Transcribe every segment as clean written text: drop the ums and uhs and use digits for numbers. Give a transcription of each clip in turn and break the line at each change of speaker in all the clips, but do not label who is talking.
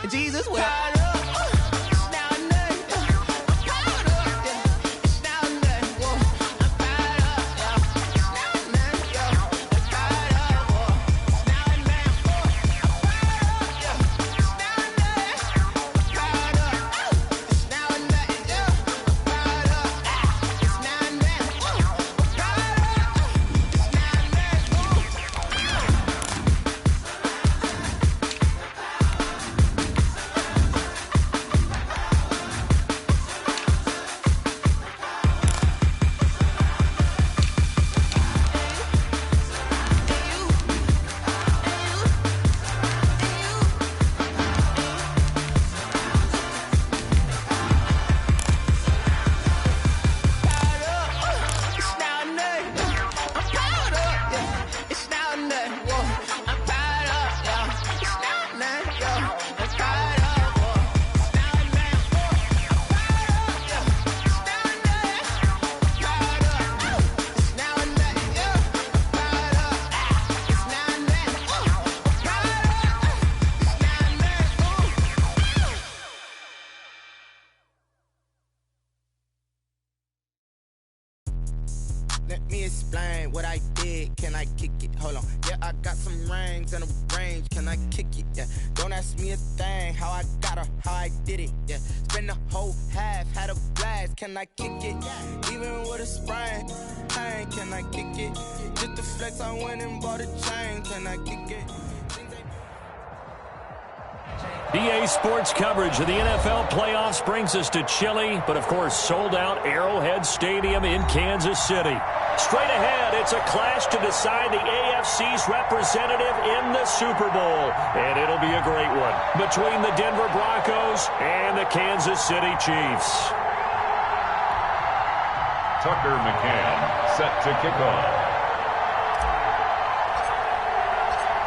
Jesus will. Let me explain what I did. Can I kick it? Hold on. Yeah, I got some rings and a range. Can I kick it? Yeah. Don't ask me a thing. How I got her, how I did it. Yeah. Spend the whole half, had a blast. Can I kick it? Even with a sprain. Pain, can I kick it? Just to flex, I went and bought a chain. Can I kick it?
EA Sports coverage of the NFL playoffs brings us to chilly, but of course sold out Arrowhead Stadium in Kansas City. Straight ahead, it's a clash to decide the AFC's representative in the Super Bowl. And it'll be a great one between the Denver Broncos and the Kansas City Chiefs.
Tucker McCann set to kick off.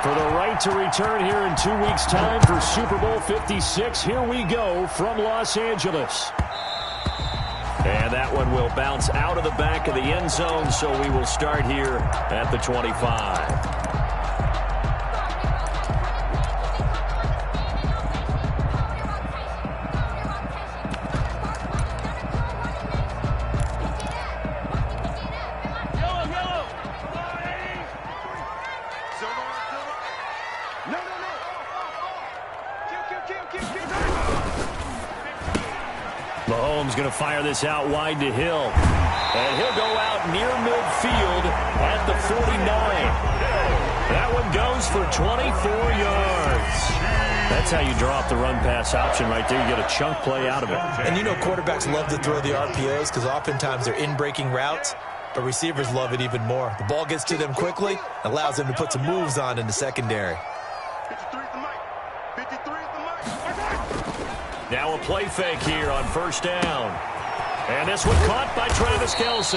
For the right to return here in 2 weeks' time for Super Bowl 56, here we go from Los Angeles. And that one will bounce out of the back of the end zone, so we will start here at the 25. Mahomes going to fire this out wide to Hill. And he'll go out near midfield at the 49. That one goes for 24 yards. That's how you draw up the run-pass option right there. You get a chunk play out of it.
And you know quarterbacks love to throw the RPOs because oftentimes they're in-breaking routes, but receivers love it even more. The ball gets to them quickly, allows them to put some moves on in the secondary.
Now a play fake here on first down. And this one caught by Travis Kelce.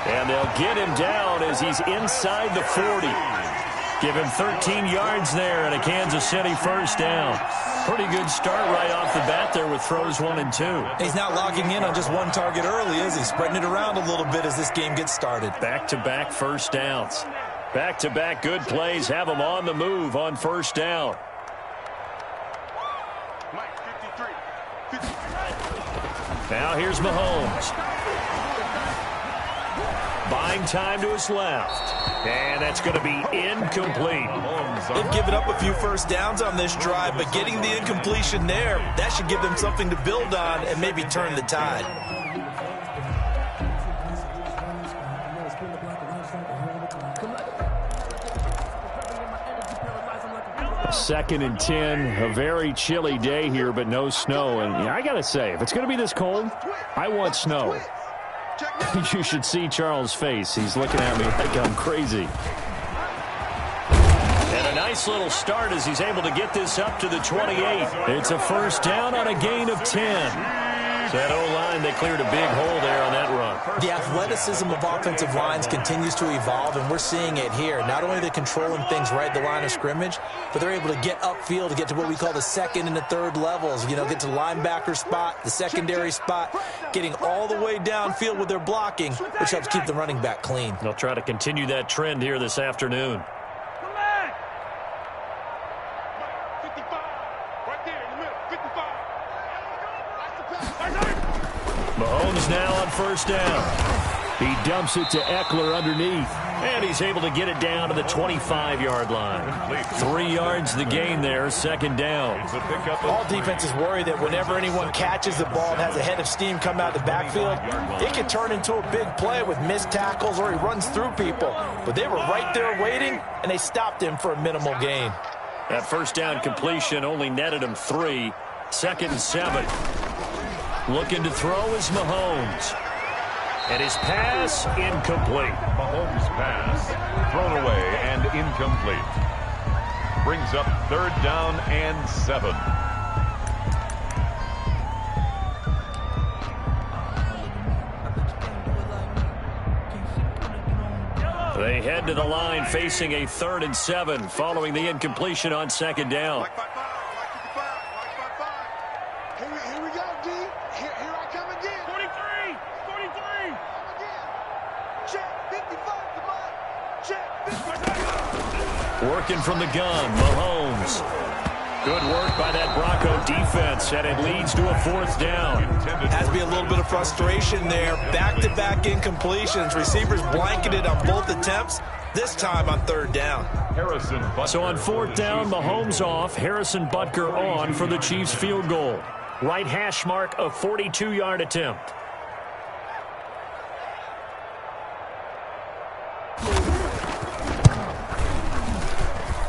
And they'll get him down as he's inside the 40. Give him 13 yards there and a Kansas City first down. Pretty good start right off the bat there with throws 1 and 2.
He's not locking in on just one target early, is he? Spreading it around a little bit as this game gets started.
Back-to-back first downs. Back-to-back good plays have him on the move on first down. Now here's Mahomes. Buying time to his left. And that's going to be incomplete.
They've given up a few first downs on this drive, but getting the incompletion there, that should give them something to build on and maybe turn the tide.
Second and 10, a very chilly day here, but no snow. And I got to say, if it's going to be this cold, I want snow. You should see Charles' face. He's looking at me like I'm crazy. And a nice little start as he's able to get this up to the 28. It's a first down on a gain of 10. So that O-line, they cleared a big hole there on that run.
The athleticism of offensive lines continues to evolve, and we're seeing it here. Not only are they controlling things right at the line of scrimmage, but they're able to get upfield to get to what we call the second and the third levels. You know, get to the linebacker spot, the secondary spot, getting all the way downfield with their blocking, which helps keep the running back clean.
They'll try to continue that trend here this afternoon. Mahomes now on first down. He dumps it to Eckler underneath. And he's able to get it down to the 25-yard line. 3 yards the gain there, second down.
All defenses worry that whenever anyone catches the ball and has a head of steam come out of the backfield, it can turn into a big play with missed tackles or he runs through people. But they were right there waiting, and they stopped him for a minimal gain.
That first down completion only netted him 3. 2nd and 7. Looking to throw is Mahomes. And his pass, incomplete.
Mahomes' pass, thrown away and incomplete. Brings up 3rd down and 7.
They head to the line facing a 3rd and 7 following the incompletion on 2nd down.
Here we go, D. Here I come again. 43. Check 55, come on. Check 55.
Working from the gun, Mahomes. Good work by that Bronco defense, and it leads to a 4th down.
Has to be a little bit of frustration there. Back-to-back incompletions. Receivers blanketed on both attempts, this time on 3rd down.
So on 4th down, Mahomes off, Harrison Butker on for the Chiefs field goal. Right hash mark, a 42-yard attempt.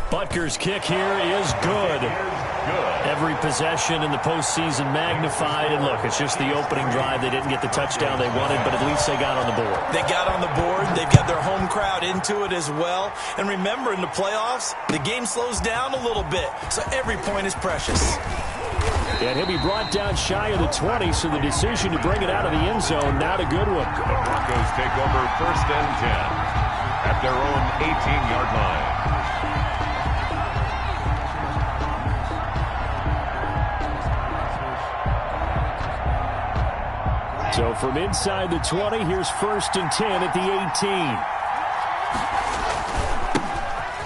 Butker's kick here is good. Every possession in the postseason magnified. And look, it's just the opening drive. They didn't get the touchdown they wanted, but at least they got on the board.
They got on the board. They've got their home crowd into it as well. And remember, in the playoffs, the game slows down a little bit, so every point is precious.
And he'll be brought down shy of the 20, so the decision to bring it out of the end zone, not a good one.
The Broncos take over 1st and 10 at their own 18-yard line.
So from inside the 20, here's 1st and 10 at the 18.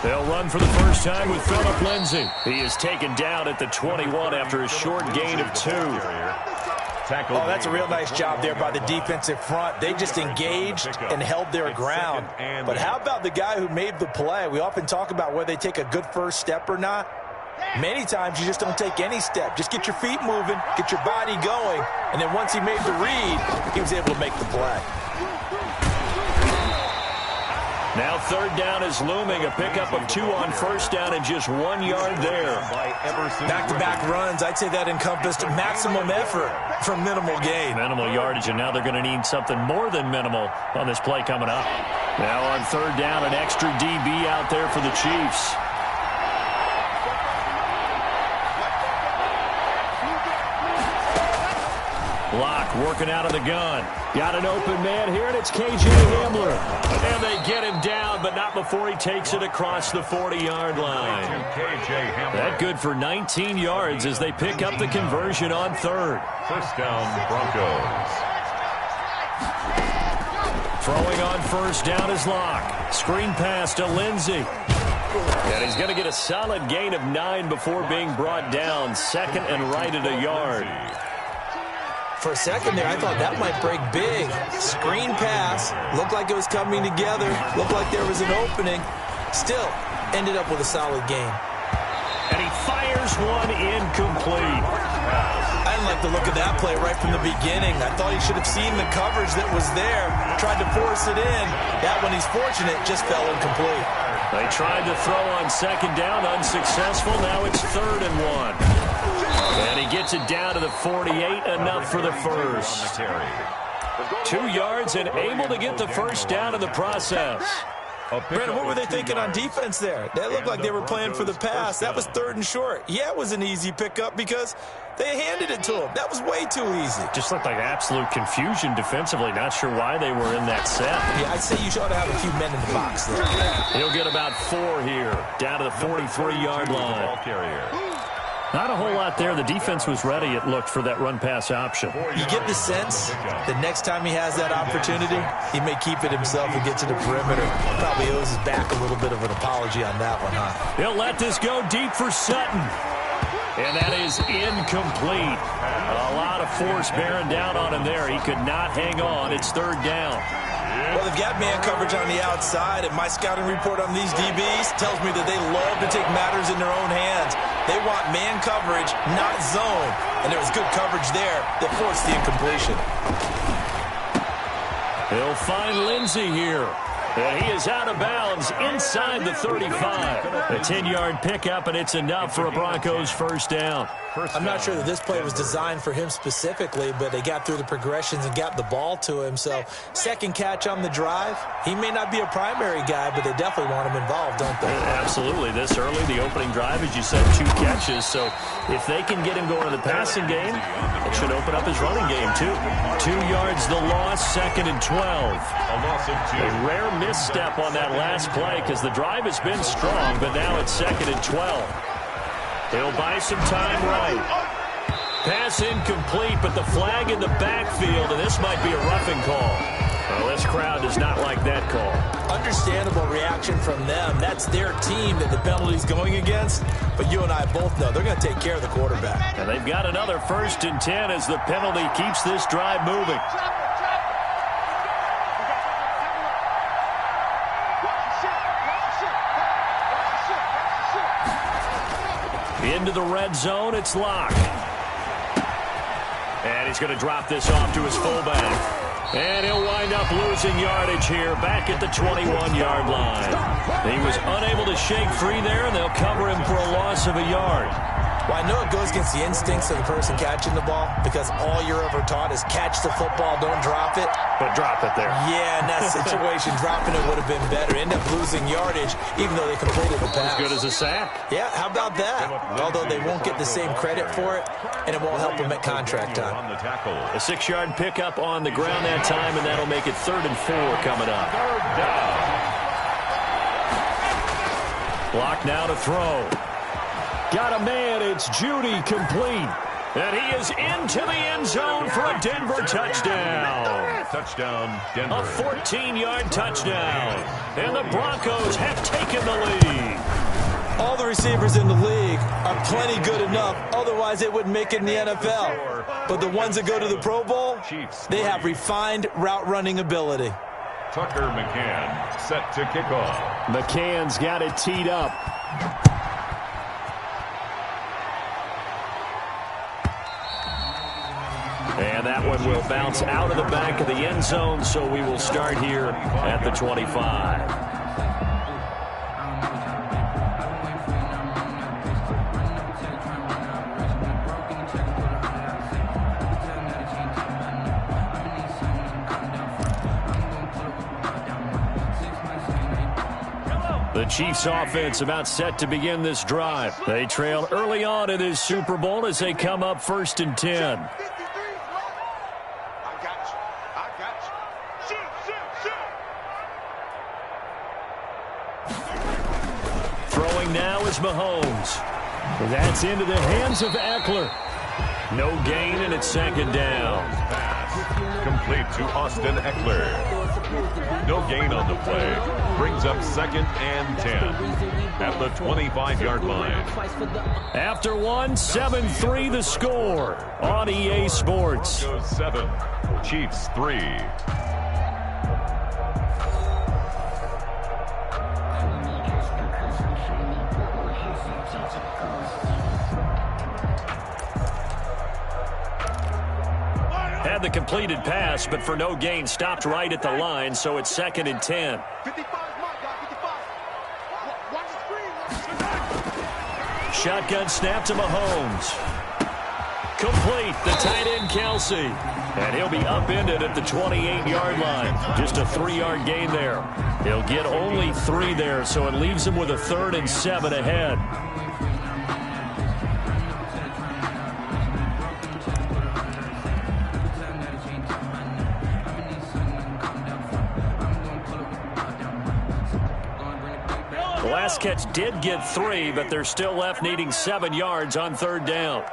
They'll run for the first time with Phillip Lindsay. He is taken down at the 21 after a short gain of 2.
Oh, that's a real nice job there by the defensive front. They just engaged and held their ground. But how about the guy who made the play? We often talk about whether they take a good first step or not. Many times you just don't take any step. Just get your feet moving, get your body going, and then once he made the read, he was able to make the play.
Now 3rd down is looming. A pickup of 2 on 1st down and just 1 yard there.
Back-to-back runs. I'd say that encompassed maximum effort for minimal gain.
Minimal yardage, and now they're going to need something more than minimal on this play coming up. Now on 3rd down, an extra DB out there for the Chiefs. Block working out of the gun. Got an open man here, and it's KJ Hamler. And they get him down, but not before he takes it across the 40-yard line. That good for 19 yards as they pick up the conversion on 3rd.
1st down, Broncos.
Throwing on 1st down is Locke. Screen pass to Lindsay. And he's going to get a solid gain of 9 before being brought down. 2nd and right at a yard.
For a second there, I thought that might break big. Screen pass. Looked like it was coming together. Looked like there was an opening. Still, ended up with a solid gain.
And he fires one incomplete.
I didn't like the look of that play right from the beginning. I thought he should have seen the coverage that was there. Tried to force it in. That one, he's fortunate, just fell incomplete.
They tried to throw on 2nd down, unsuccessful. Now it's 3rd and 1. And he gets it down to the 48, enough for the first. 2 yards and able to get the first down in the process.
Brandon, what were they thinking on defense there? They looked like they were playing for the pass. That was 3rd and short. Yeah, it was an easy pickup because they handed it to him. That was way too easy.
Just looked like absolute confusion defensively. Not sure why they were in that set.
Yeah, I'd say you ought to have a few men in the box there.
He'll get about 4 here, down to the 43-yard line. Not a whole lot there. The defense was ready, it looked, for that run-pass option.
You get the sense that next time he has that opportunity, he may keep it himself and get to the perimeter. Probably owes his back a little bit of an apology on that one, huh?
He'll let this go deep for Sutton. And that is incomplete. A lot of force bearing down on him there. He could not hang on. It's third down.
Well, they've got man coverage on the outside, and my scouting report on these DBs tells me that they love to take matters in their own hands. They want man coverage, not zone. And there was good coverage there that forced the incompletion.
He'll find Lindsey here. And he is out of bounds inside the 35. A 10-yard pickup, and it's enough for a Broncos first down.
I'm not sure that this play was designed for him specifically, but they got through the progressions and got the ball to him. So second catch on the drive. He may not be a primary guy, but they definitely want him involved, don't they?
Absolutely. This early, the opening drive, as you said, 2 catches. So if they can get him going in the passing game, it should open up his running game, too. 2 yards the loss, second and 12.
A loss of 2.
A rare misstep on that last play because the drive has been strong, but now it's second and 12. He'll buy some time right. Pass incomplete, but the flag in the backfield, and this might be a roughing call. Well, this crowd does not like that call.
Understandable reaction from them. That's their team that the penalty's going against. But you and I both know they're going to take care of the quarterback.
And they've got another first and 10 as the penalty keeps this drive moving. Into the red zone, it's Locke. And he's going to drop this off to his fullback. And he'll wind up losing yardage here back at the 21-yard line. He was unable to shake free there, and they'll cover him for a loss of a yard.
Well, I know it goes against the instincts of the person catching the ball because all you're ever taught is catch the football, don't drop it.
But drop it there.
Yeah, in that situation, dropping it would have been better. End up losing yardage, even though they completed the pass.
As good as a sack.
Yeah, how about that? Although they won't get the same credit for it, and it won't help them at contract time.
A 6-yard pickup on the ground that time, and that'll make it 3rd and 4 coming up. Block now to throw. Got a man, it's Judy, complete. And he is into the end zone for a Denver touchdown.
Touchdown, Denver.
A 14-yard touchdown. And the Broncos have taken the lead.
All the receivers in the league are plenty good enough. Otherwise, they wouldn't make it in the NFL. But the ones that go to the Pro Bowl, they have refined route running ability.
Tucker McCann set to kick off.
McCann's got it teed up. And that one will bounce out of the back of the end zone, so we will start here at the 25. The Chiefs offense about set to begin this drive. They trail early on in this Super Bowl as they come up 1st and 10. Throwing now is Mahomes. That's into the hands of Eckler. No gain, and it's 2nd down.
Pass complete to Austin Eckler. No gain on the play. Brings up 2nd and 10 at the 25-yard line.
After 7-3 the score on EA Sports.
Broncos 7, Chiefs 3.
Had the completed pass, but for no gain, stopped right at the line, so it's 2nd and 10.
55, watch the screen.
Shotgun snap to Mahomes. Complete, the tight end Kelsey. And he'll be upended at the 28-yard line. Just a 3-yard gain there. He'll get only 3 there, so it leaves him with a 3rd and 7 ahead. The last catch did get 3, but they're still left needing 7 yards on 3rd down.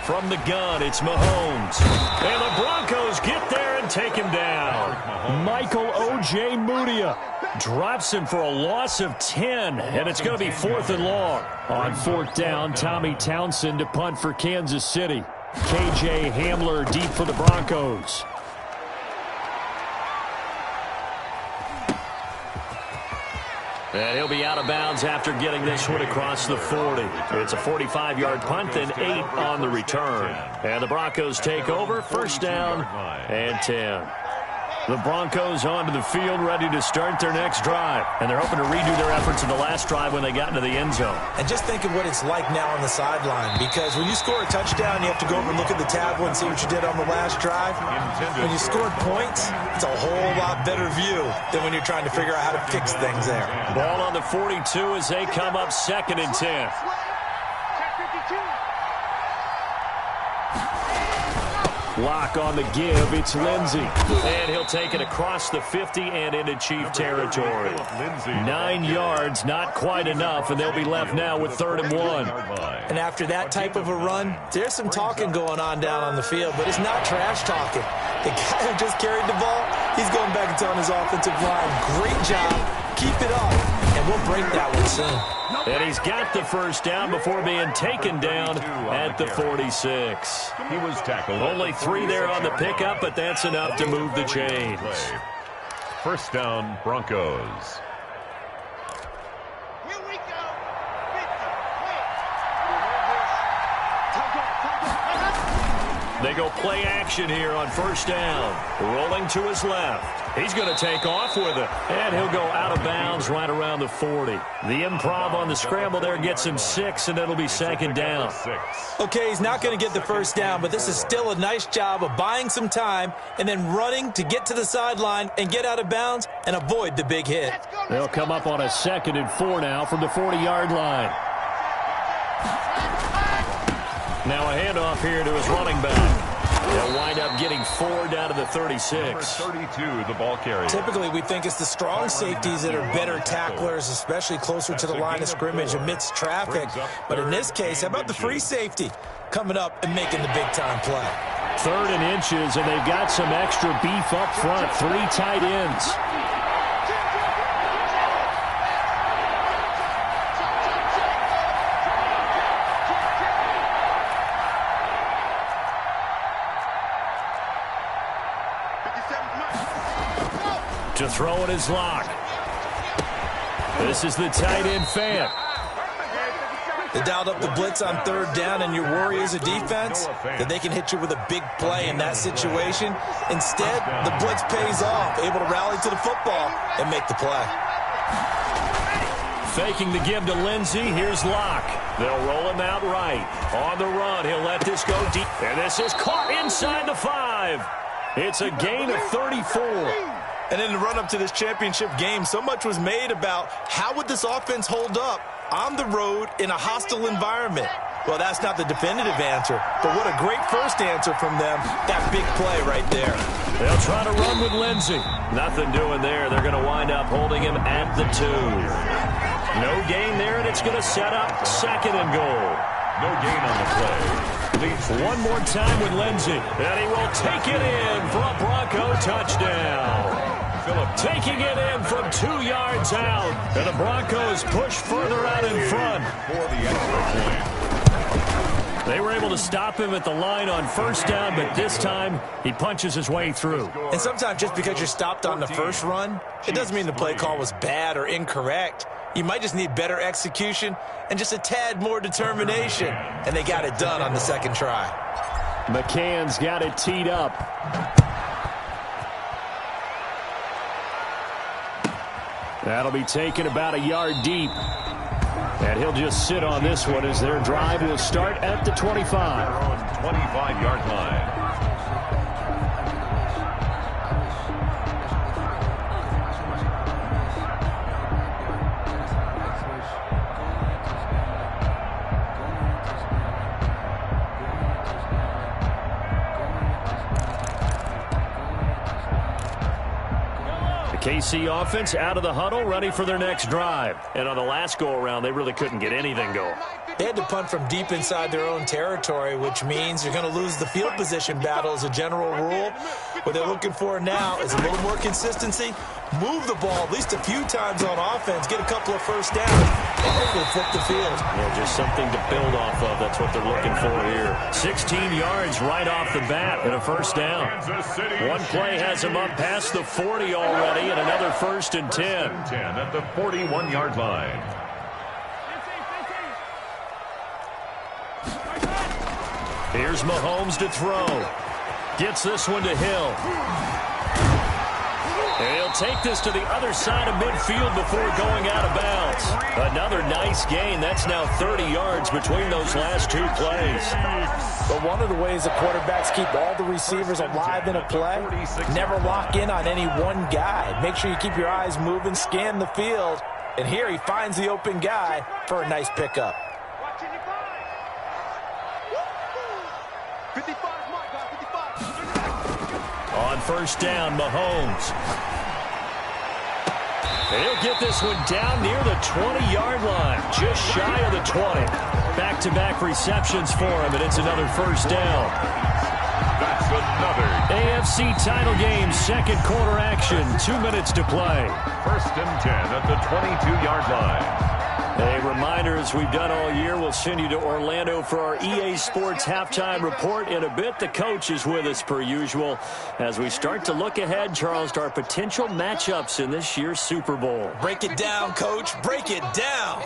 From the gun, it's Mahomes. And the Broncos get there and take him down. Michael O.J. Mudia Drops him for a loss of 10, and it's going to be 4th and long. On 4th down, Tommy Townsend to punt for Kansas City. KJ Hamler deep for the Broncos. And he'll be out of bounds after getting this one across the 40. It's a 45-yard punt, then 8 on the return. And the Broncos take over, 1st down and 10. The Broncos onto the field, ready to start their next drive. And they're hoping to redo their efforts in the last drive when they got into the end zone.
And just think of what it's like now on the sideline, because when you score a touchdown, you have to go over and look at the tablet and see what you did on the last drive. When you scored points, it's a whole lot better view than when you're trying to figure out how to fix things there.
Ball on the 42 as they come up 2nd and 10. Lock on the give. It's Lindsey. And he'll take it across the 50 and into Chief territory. 9 yards, not quite enough, and they'll be left now with 3rd and 1.
And after that type of a run, there's some talking going on down on the field, but it's not trash talking. The guy who just carried the ball, he's going back and telling his offensive line, great job, keep it up, and we'll break that one soon.
And he's got the 1st down before being taken down at the 46.
He was tackled.
Only 3 there on the pickup, but that's enough to move the chains.
1st down, Broncos.
Here we go.
They go play action here on 1st down. Rolling to his left. He's going to take off with it. And he'll go out of bounds right around the 40. The improv on the scramble there gets him 6, and it'll be 2nd down.
Okay, he's not going to get the 1st down, but this is still a nice job of buying some time and then running to get to the sideline and get out of bounds and avoid the big hit.
They'll come up on a 2nd and 4 now from the 40-yard line. Now a handoff here to his running back. They'll wind up getting 4 down to the 36.
32, the ball carrier.
Typically, we think it's the strong safeties that are better tacklers, especially closer to the line of scrimmage amidst traffic. But in this case, how about the free safety coming up and making the big-time play?
3rd and inches, and they've got some extra beef up front. 3 tight ends. To throw it is Lock. This is the tight end Fant.
They dialed up the blitz on 3rd down, and your worry as a defense that they can hit you with a big play in that situation. Instead, the blitz pays off, able to rally to the football and make the play.
Faking the give to Lindsey. Here's Lock. They'll roll him out right. On the run, he'll let this go deep. And this is caught inside the 5. It's a gain of 34.
And in the run-up to this championship game, so much was made about how would this offense hold up on the road in a hostile environment. Well, that's not the definitive answer, but what a great first answer from them. That big play right there.
They'll try to run with Lindsey. Nothing doing there. They're going to wind up holding him at the 2. No gain there, and it's going to set up 2nd and goal.
No gain on the play.
One more time with Lindsey, and he will take it in for a Bronco touchdown. Taking it in from 2 yards out, and the Broncos push further out in front. They were able to stop him at the line on 1st down, but this time he punches his way through.
And sometimes just because you're stopped on the first run, it doesn't mean the play call was bad or incorrect. You might just need better execution and just a tad more determination. And they got it done on the 2nd try.
McCann's got it teed up. That'll be taken about a yard deep. And he'll just sit on this one as their drive will start at the 25.
25-yard line.
KC offense out of the huddle, ready for their next drive. And on the last go-around, they really couldn't get anything going.
They had to punt from deep inside their own territory, which means you're going to lose the field position battle as a general rule. What they're looking for now is a little more consistency, move the ball at least a few times on offense, get a couple of first downs, and hopefully flip the field.
Yeah, just something to build off of. That's what they're looking for here. 16 yards right off the bat and a first down. One play has them up past the 40 already, and another 1st and 10.
10 at the 41-yard line.
Here's Mahomes to throw. Gets this one to Hill. He'll take this to the other side of midfield before going out of bounds. Another nice gain. That's now 30 yards between those last two plays.
But one of the ways the quarterbacks keep all the receivers alive in a play, never lock in on any one guy. Make sure you keep your eyes moving, scan the field. And here he finds the open guy for a nice pickup.
On first down, Mahomes. He'll get this one down near the 20-yard line, just shy of the 20. Back-to-back receptions for him, and it's another first down.
That's another
AFC title game, second quarter action, 2 minutes to play.
1st and 10 at the 22-yard line.
A reminder, as we've done all year, we'll send you to Orlando for our EA Sports halftime report in a bit. The coach is with us per usual as we start to look ahead, Charles, to our potential matchups in this year's Super Bowl.
Break it down, Coach. Break it down.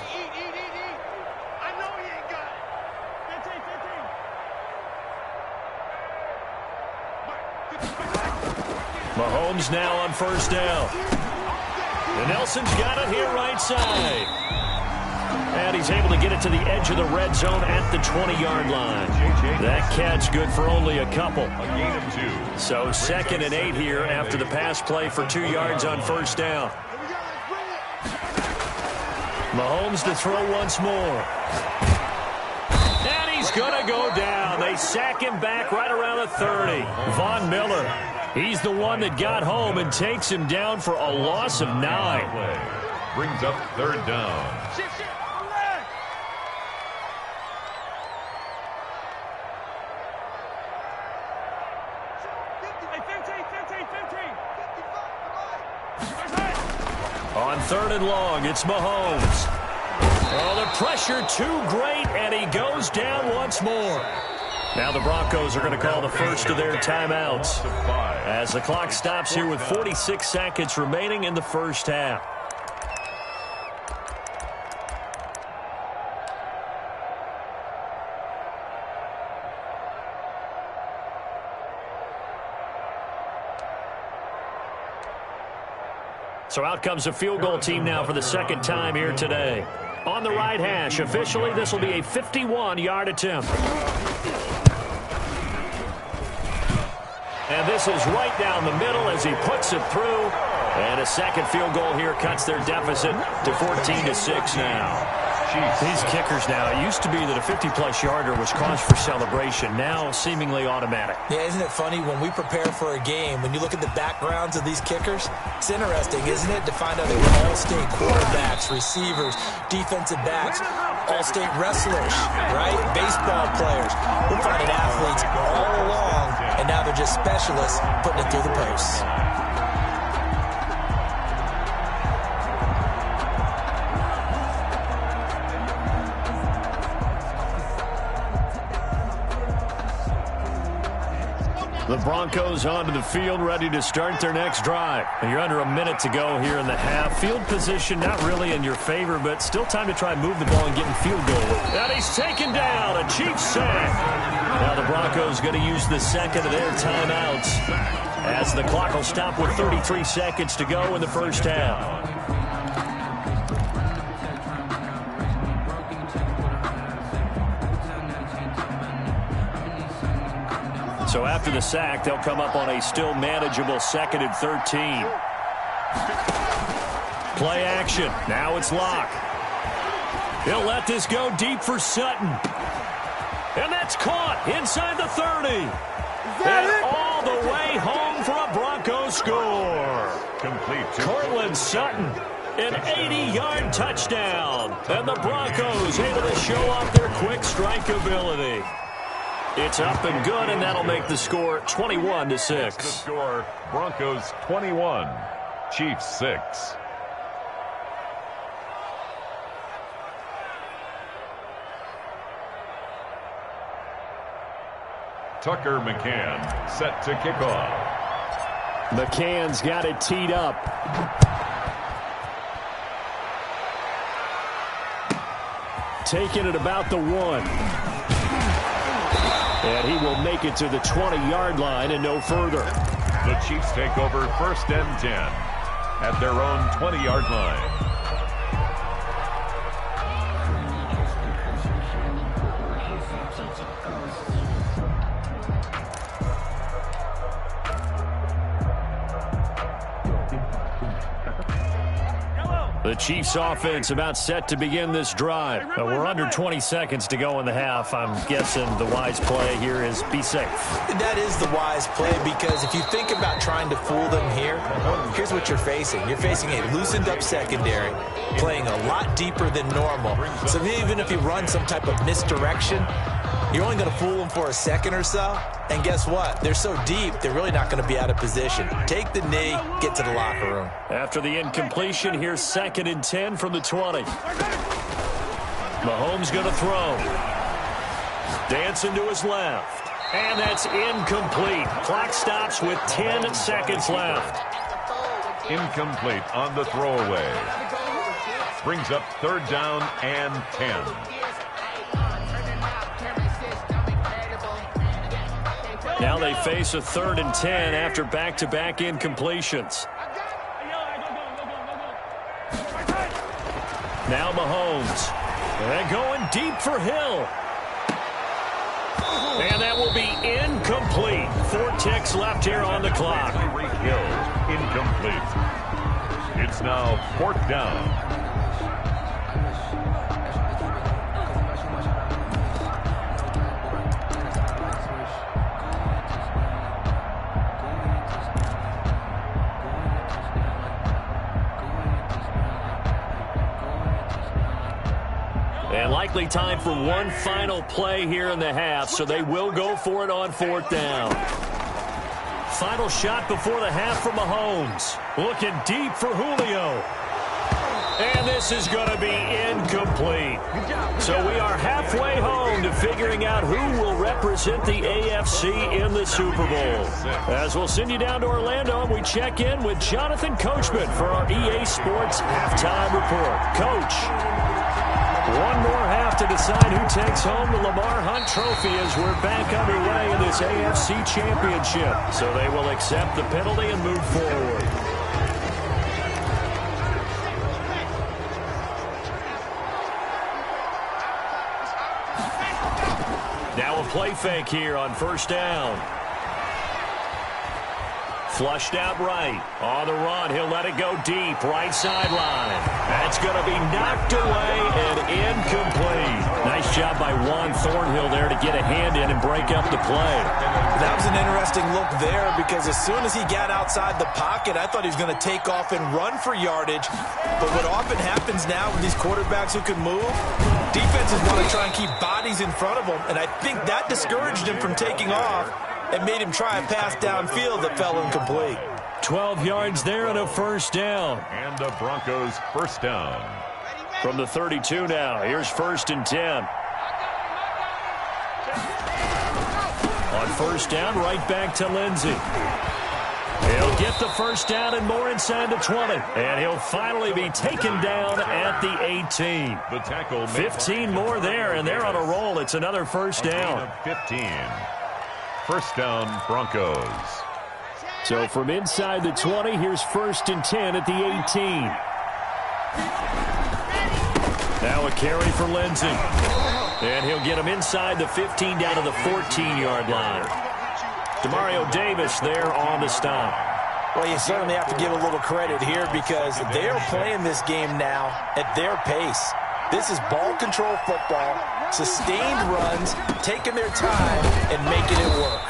I know he ain't got it.
Mahomes now on first down. And Nelson's got it here right side. And he's able to get it to the edge of the red zone at the 20-yard line. That catch good for only a couple.
A gain of 2.
So 2nd and 8 here after the pass play for 2 yards on first down. Mahomes to throw once more. And he's going to go down. They sack him back right around the 30. Von Miller, he's the one that got home and takes him down for a loss of 9.
Brings up 3rd down.
On 3rd and long, it's Mahomes. Oh, the pressure too great, and he goes down once more. Now the Broncos are going to call the first of their timeouts as the clock stops here with 46 seconds remaining in the first half. So out comes a field goal team now for the 2nd time here today. On the right hash, officially, this will be a 51-yard attempt. And this is right down the middle as he puts it through. And a second field goal here cuts their deficit to 14-6 now. These kickers now, it used to be that a 50-plus yarder was cause for celebration. Now seemingly automatic.
Yeah, isn't it funny when we prepare for a game, when you look at the backgrounds of these kickers, it's interesting, isn't it, to find out they were all-state quarterbacks, receivers, defensive backs, all-state wrestlers, right? Baseball players. We're finding athletes all along, and now they're just specialists putting it through the posts.
The Broncos onto the field, ready to start their next drive. And you're under a minute to go here in the half. Field position not really in your favor, but still time to try and move the ball and get in field goal. And he's taken down, a cheap sack. Now the Broncos going to use the second of their timeouts as the clock will stop with 33 seconds to go in the first half. So after the sack, they'll come up on a still manageable 2nd and 13. Play action. Now it's Locke. He'll let this go deep for Sutton. And that's caught inside the 30. And all the way home for a Broncos score.
Complete to
Cortland Sutton An 80-yard touchdown. And the Broncos able to show off their quick strike ability. It's up and good, and that'll make the score 21-6.
The score, Broncos 21, Chiefs 6. Tucker McCann set to kick off.
McCann's got it teed up. Taking it about the 1. And he will make it to the 20-yard line and no further.
The Chiefs take over 1st and 10 at their own 20-yard line.
The Chiefs offense about set to begin this drive. We're under 20 seconds to go in the half. I'm guessing the wise play here is be safe.
That is the wise play, because if you think about trying to fool them here, here's what you're facing. You're facing a loosened up secondary, playing a lot deeper than normal. So even if you run some type of misdirection, you're only going to fool them for a second or so. And guess what? They're so deep, they're really not going to be out of position. Take the knee, get to the locker room.
After the incompletion, here's 2nd and 10 from the 20. Mahomes going to throw. Dancing to his left. And that's incomplete. Clock stops with 10 seconds left.
Incomplete on the throwaway. Brings up 3rd down and 10.
Now they face a 3rd and 10 after back-to-back incompletions. Now Mahomes. And going deep for Hill. And that will be incomplete. 4 ticks left here on the clock.
Hill, incomplete. It's now 4th down.
And likely time for one final play here in the half, so they will go for it on 4th down. Final shot before the half from Mahomes. Looking deep for Julio. And this is going to be incomplete. So we are halfway home to figuring out who will represent the AFC in the Super Bowl. As we'll send you down to Orlando, and we check in with Jonathan Coachman for our EA Sports Halftime Report. Coach, one more half to decide who takes home the Lamar Hunt Trophy as we're back underway in this AFC Championship. So they will accept the penalty and move forward. Now a play fake here on 1st down. Flushed out right. On the run, he'll let it go deep. Right sideline. That's going to be knocked away and incomplete. Nice job by Juan Thornhill there to get a hand in and break up the play.
That was an interesting look there, because as soon as he got outside the pocket, I thought he was going to take off and run for yardage. But what often happens now with these quarterbacks who can move, defenses want to try and keep bodies in front of them, and I think that discouraged him from taking off and made him try a pass downfield that fell incomplete.
12 yards there and a 1st down.
And the Broncos 1st down.
From the 32 now, here's 1st and 10. On 1st down, right back to Lindsey. He'll get the 1st down and more inside the 20. And he'll finally be taken down at the 18.
The tackle.
15 more there, and they're on a roll. It's another 1st down.
15. 1st down, Broncos.
So from inside the 20, here's 1st and 10 at the 18. Now a carry for Lindsey. And he'll get him inside the 15 down to the 14-yard line. Demario Davis there on the stop.
Well, you certainly have to give a little credit here, because they are playing this game now at their pace. This is ball control football, sustained runs, taking their time and making it work.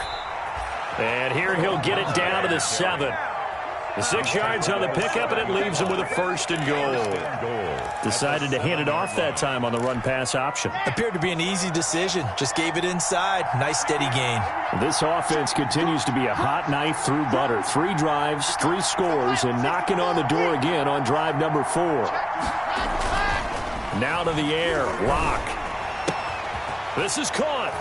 And here he'll get it down to the 7. The 6 yards on the pickup, and it leaves him with a 1st and goal. Decided to hand it off that time on the run-pass option.
Appeared to be an easy decision. Just gave it inside. Nice, steady gain.
This offense continues to be a hot knife through butter. 3 drives, 3 scores, and knocking on the door again on drive number 4. Now to the air. Lock. This is caught.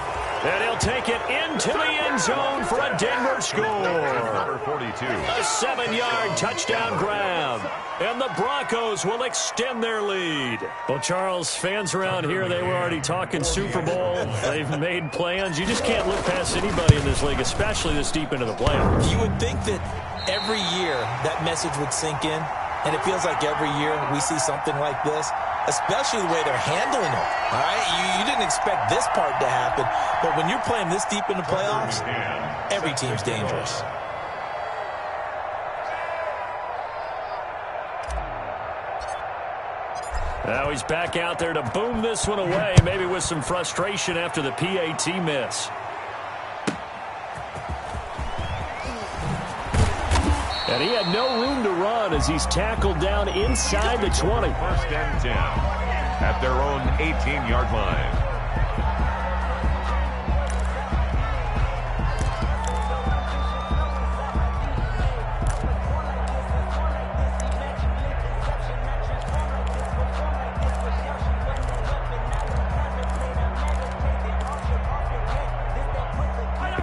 And he'll take it into the end zone for a Denver score.
Number 42.
A 7-yard touchdown grab. And the Broncos will extend their lead. Well, Charles, fans around here, they were already talking Super Bowl. They've made plans. You just can't look past anybody in this league, especially this deep into the playoffs.
You would think that every year that message would sink in, and it feels like every year we see something like this, especially the way they're handling it. All right, you didn't expect this part to happen, but when you're playing this deep in the playoffs, every team's dangerous.
Now he's back out there to boom this one away, maybe with some frustration after the PAT miss. And he had no room to run as he's tackled down inside the 20.
1st and 10 at their own 18-yard line.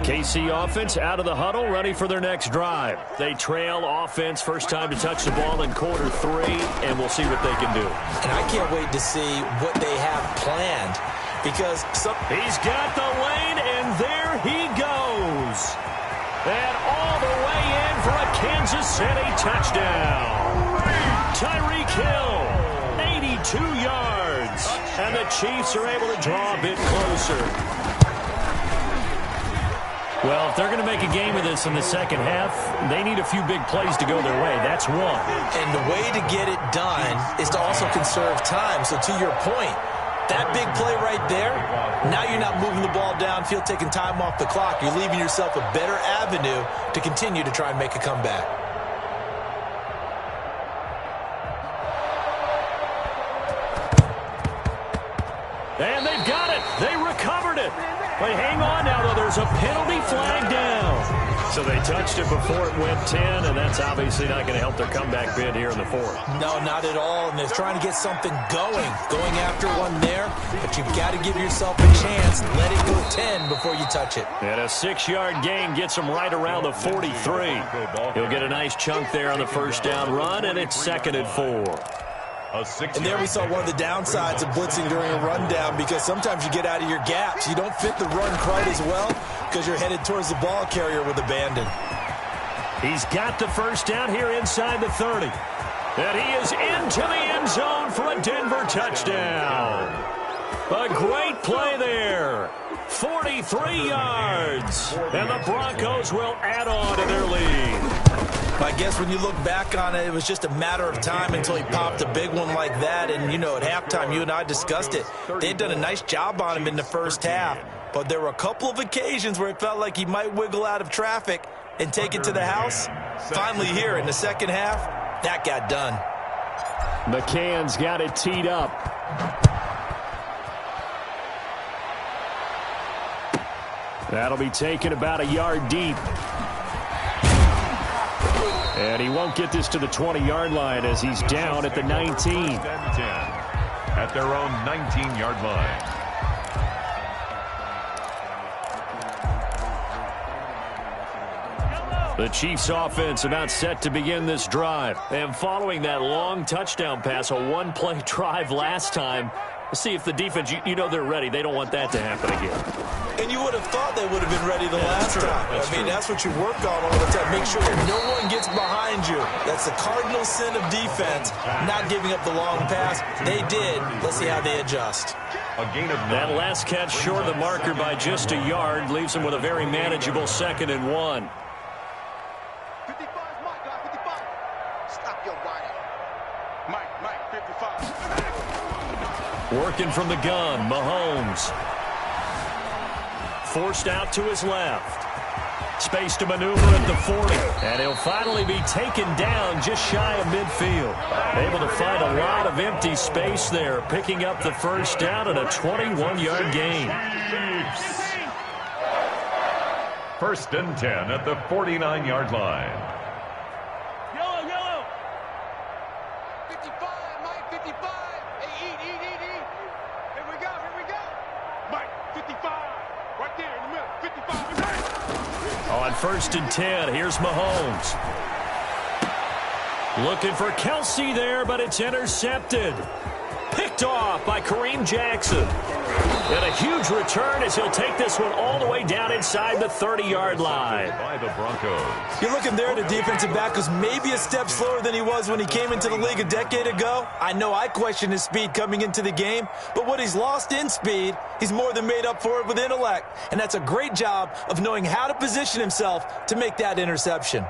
KC offense out of the huddle, ready for their next drive. They trail offense, first time to touch the ball in quarter 3, and we'll see what they can do.
And I can't wait to see what they have planned, because
he's got the lane, and there he goes. And all the way in for a Kansas City touchdown. Tyreek Hill, 82 yards. And the Chiefs are able to draw a bit closer. Well, if they're going to make a game of this in the second half, they need a few big plays to go their way. That's one.
And the way to get it done is to also conserve time. So to your point, that big play right there, now you're not moving the ball downfield, taking time off the clock. You're leaving yourself a better avenue to continue to try and make a comeback.
And they've got it. They recovered it. But hang on now, though. There's a penalty flag down. So they touched it before it went 10, and that's obviously not going to help their comeback bid here in the 4th.
No, not at all. And they're trying to get something going after one there. But you've got to give yourself a chance. Let it go 10 before you touch it.
And a 6-yard gain gets him right around the 43. He'll get a nice chunk there on the first down run, and it's 2nd and 4.
And there we saw one of the downsides of blitzing during a rundown, because sometimes you get out of your gaps. You don't fit the run quite as well because you're headed towards the ball carrier with abandon.
He's got the first down here inside the 30. And he is into the end zone for a Denver touchdown. A great play there. 43 yards. And the Broncos will add on to their lead.
I guess when you look back on it, it was just a matter of time until he popped a big one like that. And, you know, at halftime, you and I discussed it. They'd done a nice job on him in the first half. But there were a couple of occasions where it felt like he might wiggle out of traffic and take it to the house. Finally here in the second half, that got done.
McCann's got it teed up. That'll be taken about a yard deep. And he won't get this to the 20-yard line as he's down at the 19.
10 at their own 19-yard line.
The Chiefs offense about set to begin this drive. And following that long touchdown pass, a one-play drive last time, let's see if the defense, you know they're ready. They don't want that to happen again.
And you would have thought they would have been ready the last time. That's what you work on all the time. Make sure that no one gets behind you. That's the cardinal sin of defense, not giving up the long pass. They did. Let's see how they adjust.
A gain of 9.
That last catch short of the marker by just a yard leaves him with a very manageable 2nd and 1.
55, Mike, 55. Stop your whining. Mike, 55.
Working from the gun, Mahomes. Forced out to his left. Space to maneuver at the 40. And he'll finally be taken down just shy of midfield. Able to find a lot of empty space there, picking up the first down and a 21-yard gain.
First and 10 at the 49-yard line.
Yellow. 55, Mike, 55. Hey, eat. Here we go. Mike, 55. Right there in the middle. 55.
On first and 10, here's Mahomes. Looking for Kelsey there, but it's intercepted. Picked off by Kareem Jackson. And a huge return as he'll take this one all the way down inside the 30-yard line.
By the Broncos.
You're looking there at a defensive back who's maybe a step slower than he was when he came into the league a decade ago. I know I questioned his speed coming into the game, but what he's lost in speed, he's more than made up for it with intellect. And that's a great job of knowing how to position himself to make that interception.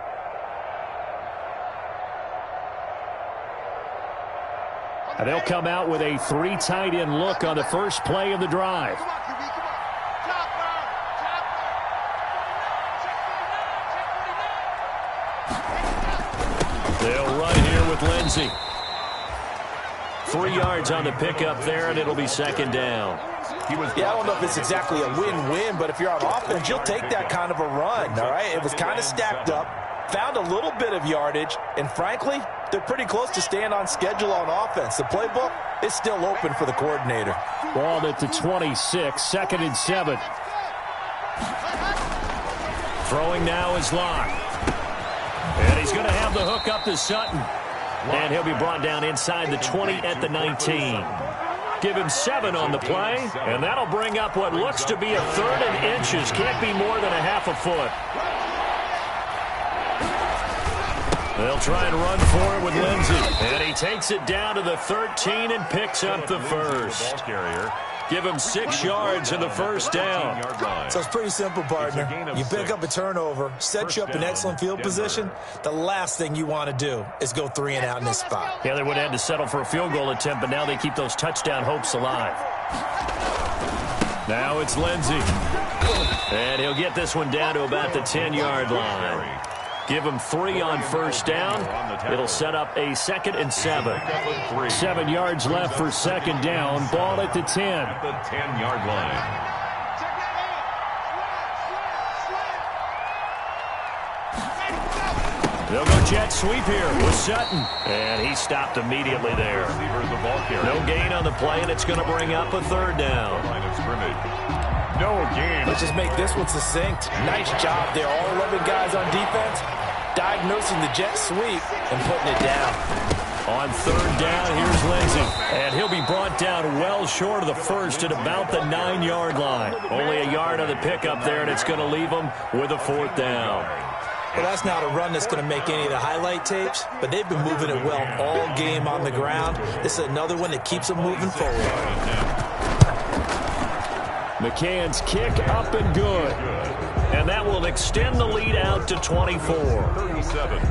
And they'll come out with a 3 tight end look on the first play of the drive.
Come on, QB, come on. Chopper.
They'll run here with Lindsey. 3 yards on the pickup there, and it'll be second down.
I don't know if it's exactly a win-win, but if you're on offense, you'll take that kind of a run, all right? It was kind of stacked up, found a little bit of yardage, and frankly, they're pretty close to staying on schedule on offense. The playbook is still open for the coordinator.
Ball at the 26, second and 7. Throwing now is Locke. And he's going to have the hook up to Sutton. And he'll be brought down inside the 20 at the 19. Give him 7 on the play, and that'll bring up what looks to be a 3rd and inches. Can't be more than a half a foot. They'll try and run for it with Lindsey. And he takes it down to the 13 and picks up the first. Give him 6 yards in the first down.
So it's pretty simple, partner. You pick up a turnover, set you up in excellent field position. The last thing you want to do is go 3 and out in this spot.
Yeah, they would have had to settle for a field goal attempt, but now they keep those touchdown hopes alive. Now it's Lindsey. And he'll get this one down to about the 10-yard line. Give him 3 on first down. It'll set up a 2nd and 7. 7 yards left for second down. Ball at the 10.
At the 10-yard line.
They'll go jet sweep here with Sutton. And he stopped immediately there. No gain on the play, and it's going to bring up a 3rd down.
Line of scrimmage. No gain.
Let's just make this one succinct. Nice job there. All 11 guys on defense diagnosing the jet sweep and putting it down.
On 3rd down, here's Lindsey. And he'll be brought down well short of the first at about the 9-yard line. Only a yard on the pickup there, and it's going to leave him with a 4th down.
Well, that's not a run that's going to make any of the highlight tapes, but they've been moving it well all game on the ground. This is another one that keeps them moving forward.
McCann's kick up and good. And that will extend the lead out to 24.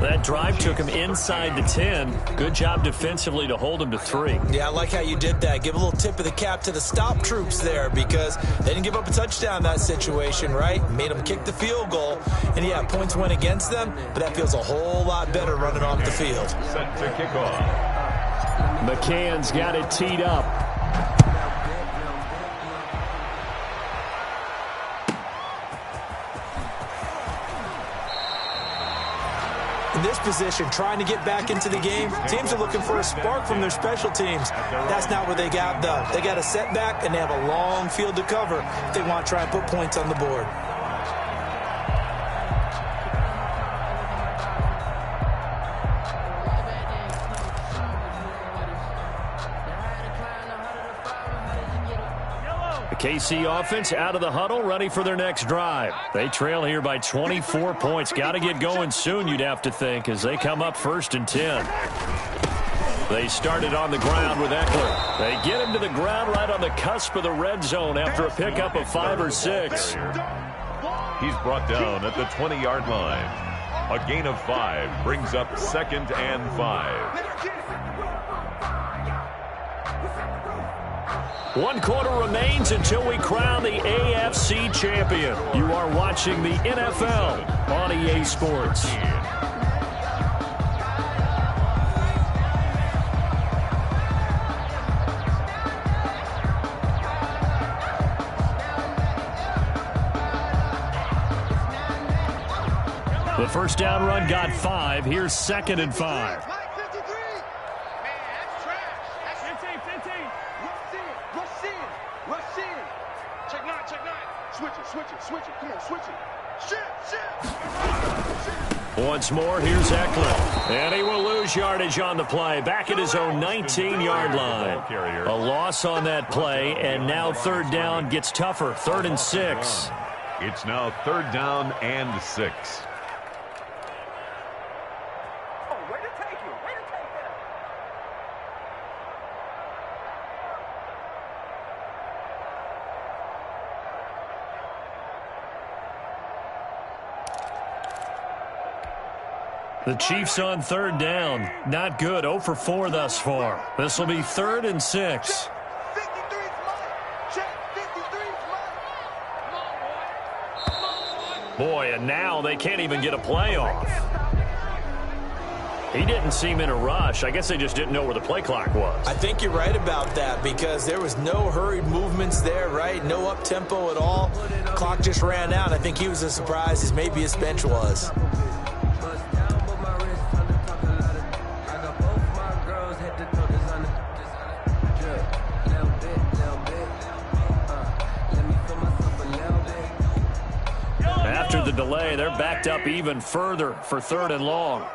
That drive took him inside the 10. Good job defensively to hold him to 3.
Yeah, I like how you did that. Give a little tip of the cap to the stop troops there because they didn't give up a touchdown in that situation, right? Made them kick the field goal. And, yeah, points went against them, but that feels a whole lot better running off the field.
Set to kick off.
McCann's got it teed up.
In this position, trying to get back into the game, teams are looking for a spark from their special teams. That's not what they got, though. They got a setback, and they have a long field to cover if they want to try and put points on the board.
KC offense out of the huddle, ready for their next drive. They trail here by 24 points. Got to get going soon, you'd have to think, as they come up 1st and 10. They started on the ground with Eckler. They get him to the ground right on the cusp of the red zone after a pickup of 5 or 6.
He's brought down at the 20-yard line. A gain of 5 brings up 2nd and 5.
1 quarter remains until we crown the AFC champion. You are watching the NFL on EA Sports. The first down run got 5. Here's 2nd and 5.
Switch it. Come on, switch it. Shift.
Once more, here's Eckler. And he will lose yardage on the play. Back at his own 19-yard line. A loss on that play, and now 3rd down gets tougher. 3rd and 6.
It's now 3rd down and 6.
The Chiefs on 3rd down. Not good. 0 for 4 thus far. This will be 3rd and 6. Boy, and now they can't even get a play off. He didn't seem in a rush. I guess they just didn't know where the play clock was.
I think you're right about that because there was no hurried movements there, right? No up-tempo at all. Clock just ran out. I think he was as surprised as maybe his bench was.
After the delay, they're backed up even further for 3rd and long.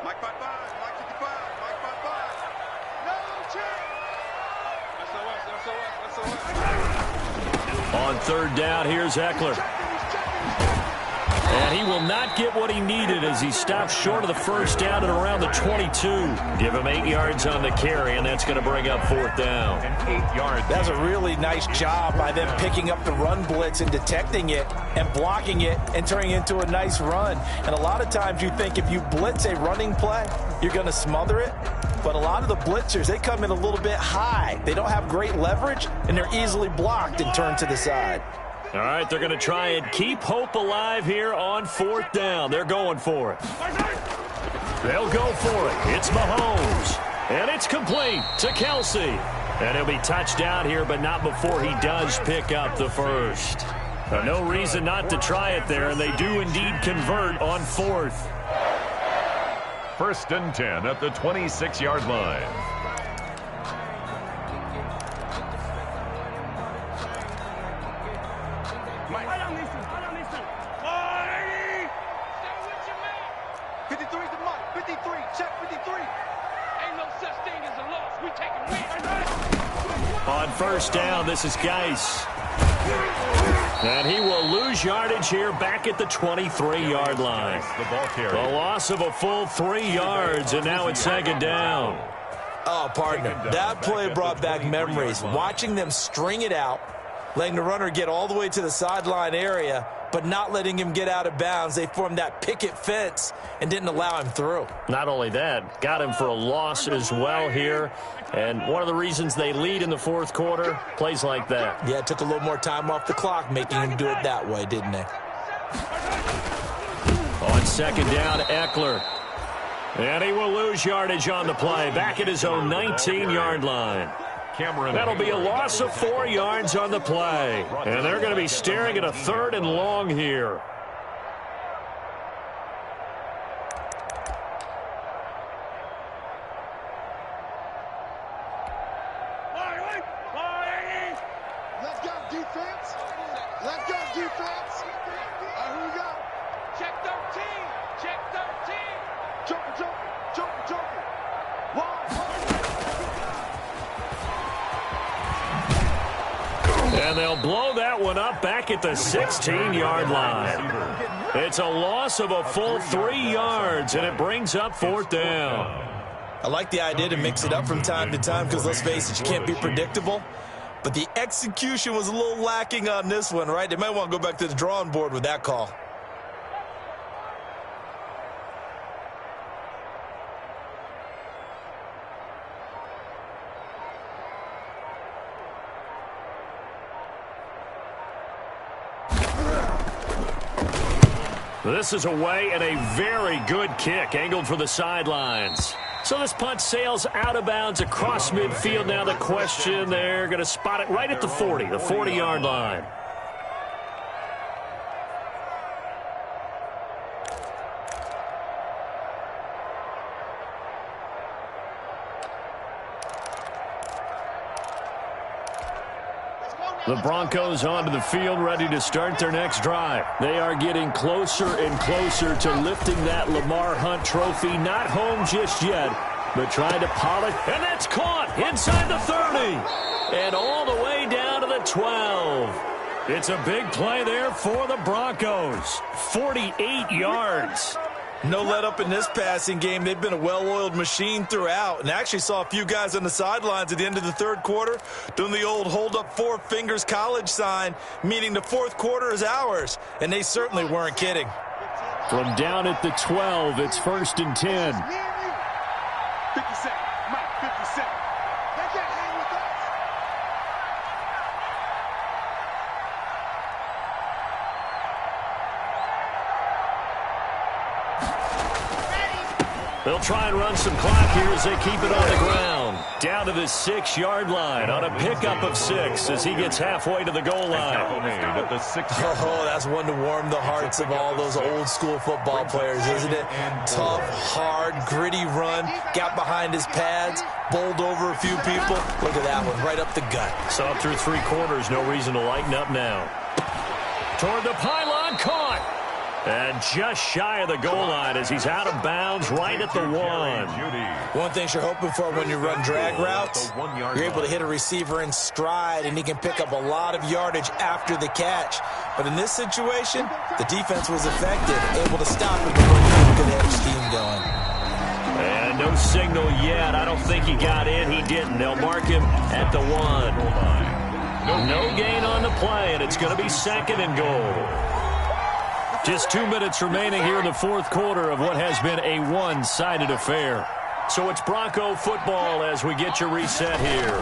Mike 55, Mike 55, Mike 55. No check. SOS.
On 3rd down, here's Eckler. And he will not get what he needed as he stops short of the 1st down at around the 22. Give him 8 yards on the carry, and that's going to bring up 4th down.
And 8 yards.
That's a really nice job by them picking up the run blitz and detecting it and blocking it and turning it into a nice run. And a lot of times you think if you blitz a running play, you're going to smother it. But a lot of the blitzers, they come in a little bit high. They don't have great leverage, and they're easily blocked and turned to the side.
All right, they're going to try and keep hope alive here on 4th down. They're going for it. They'll go for it. It's Mahomes. And it's complete to Kelsey. And he'll be touched out here, but not before he does pick up the 1st. No reason not to try it there, and they do indeed convert on 4th.
1st and 10 at the 26-yard line.
On 1st down, this is Geis. And he will lose yardage here back at the 23-yard line. The loss of a full 3 yards, and now it's 2nd down.
Oh, partner, that play brought back memories. Watching them string it out, letting the runner get all the way to the sideline area, but not letting him get out of bounds. They formed that picket fence and didn't allow him through.
Not only that, got him for a loss as well here. And one of the reasons they lead in the 4th quarter, plays like that.
Yeah, it took a little more time off the clock, making him do it that way, didn't they?
On 2nd down, Eckler. And he will lose yardage on the play, back at his own 19-yard line. That'll be a loss of 4 yards on the play. And they're going to be staring at a 3rd and long here.
Let's go defense. Let's go defense. All right, who we got? Check 13. Check 13. Joker.
And they'll blow that one up back at the 16-yard line. It's a loss of a full 3 yards, and it brings up 4th down.
I like the idea to mix it up from time to time because, let's face it, you can't be predictable. But the execution was a little lacking on this one, right? They might want to go back to the drawing board with that call.
This is away and a very good kick angled for the sidelines. So this punt sails out of bounds across midfield. Now the question, they're going to spot it right at the 40, the 40-yard line. The Broncos onto the field, ready to start their next drive. They are getting closer and closer to lifting that Lamar Hunt trophy. Not home just yet, but trying to polish. And that's caught inside the 30 and all the way down to the 12. It's a big play there for the Broncos. 48 yards.
No let up in this passing game. They've been a well-oiled machine throughout. And I actually saw a few guys on the sidelines at the end of the third quarter doing the old hold up four fingers college sign, meaning the fourth quarter is ours. And they certainly weren't kidding.
From down at the 12, it's 1st and 10.
50 seconds. Mike, 50 seconds. They can't hang with us.
They'll try and run some clock here as they keep it on the ground. Down to the 6-yard line on a pickup of 6 as he gets halfway to the goal line.
At the 6-yard line.
Oh, that's one to warm the hearts of all those old-school football players, isn't it? Tough, hard, gritty run, got behind his pads, bowled over a few people. Look at that one, right up the gut.
So through 3 quarters, no reason to lighten up now. Toward the pylon, caught. And just shy of the goal line as he's out of bounds right at the 1.
One thing you're hoping for when you run drag routes, you're able to hit a receiver in stride, and he can pick up a lot of yardage after the catch. But in this situation, the defense was effective, able to stop him before he had a good edge steam going.
And no signal yet. I don't think he got in. He didn't. They'll mark him at the 1. No gain on the play, and it's going to be 2nd and goal. Just 2 minutes remaining here in the fourth quarter of what has been a one-sided affair. So it's Bronco football as we get your reset here.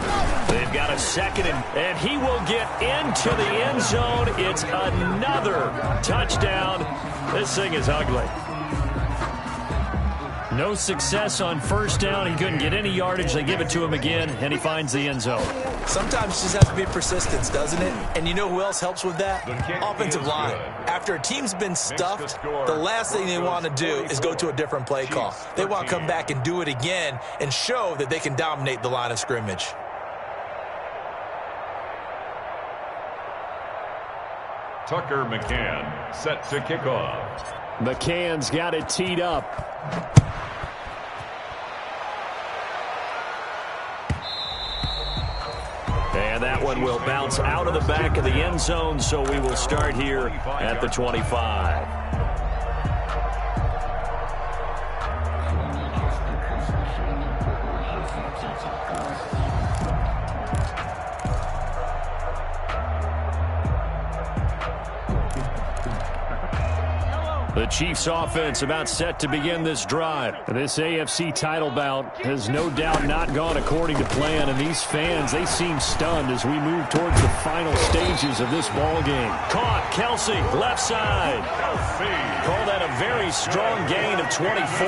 They've got a 2nd, and he will get into the end zone. It's another touchdown. This thing is ugly. No success on 1st down. He couldn't get any yardage. They give it to him again, and he finds the end zone.
Sometimes it just has to be persistence, doesn't it? And you know who else helps with that? Offensive line. After a team's been stuffed, the last thing they want to do is go to a different play call. They want to come back and do it again and show that they can dominate the line of scrimmage.
Tucker McCann set to kick off.
McCann's got it teed up. And that one will bounce out of the back of the end zone, so we will start here at the 25. The Chiefs offense about set to begin this drive. This AFC title bout has no doubt not gone according to plan, and these fans, they seem stunned as we move towards the final stages of this ball game. Caught, Kelsey, left side. Call that a very strong gain of 24.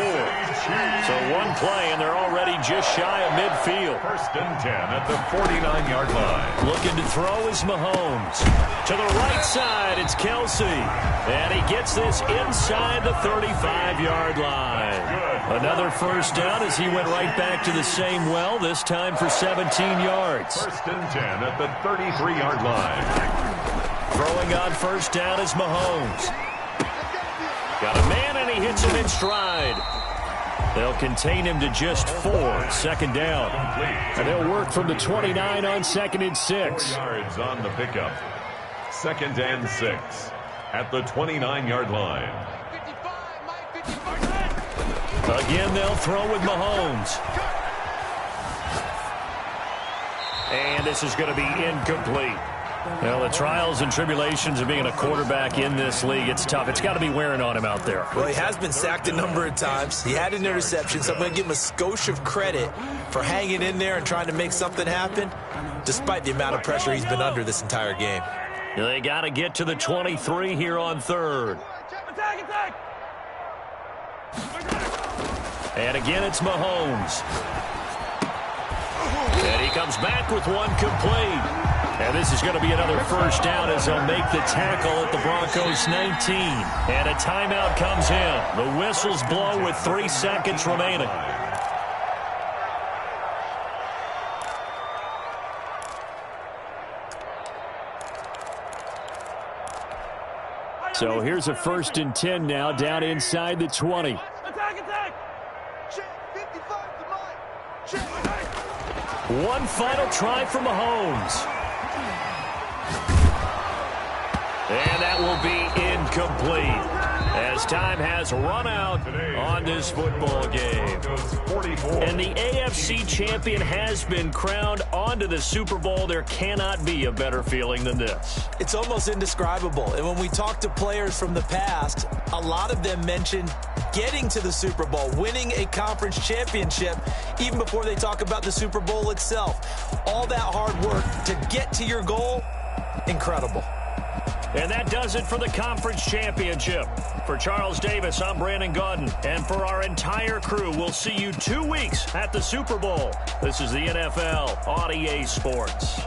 So one play, and they're already just shy of midfield.
1st and 10 at the 49-yard line.
Looking to throw is Mahomes. To the right side, it's Kelsey. And he gets this inside the 35-yard line. Another 1st down as he went right back to the same well, this time for 17 yards.
1st and 10 at the 33-yard line.
Throwing on 1st down is Mahomes. Got a man, and he hits him in stride. They'll contain him to just 4, 2nd down. And they'll work from the 29 on 2nd and 6.
Yards on the pickup. 2nd and 6 at the 29-yard line.
55, Mike, 55.
Again, they'll throw with Mahomes. And this is going to be incomplete. Well, the trials and tribulations of being a quarterback in this league, it's tough. It's got to be wearing on him out there.
Well, he has been sacked a number of times. He had an interception, so I'm going to give him a skosh of credit for hanging in there and trying to make something happen, despite the amount of pressure he's been under this entire game.
They got to get to the 23 here on third.
Attack!
And again, it's Mahomes. And he comes back with one complete. And this is going to be another first down as they'll make the tackle at the Broncos 19. And a timeout comes in. The whistles blow with 3 seconds remaining. So here's a 1st and 10 now down inside the 20.
Attack!
One final try for Mahomes. And that will be incomplete as time has run out on this football game. And the AFC champion has been crowned onto the Super Bowl. There cannot be a better feeling than this.
It's almost indescribable. And when we talk to players from the past, a lot of them mention getting to the Super Bowl, winning a conference championship, even before they talk about the Super Bowl itself. All that hard work to get to your goal, incredible.
And that does it for the conference championship. For Charles Davis, I'm Brandon Gaudin. And for our entire crew, we'll see you 2 weeks at the Super Bowl. This is the NFL on EA Sports.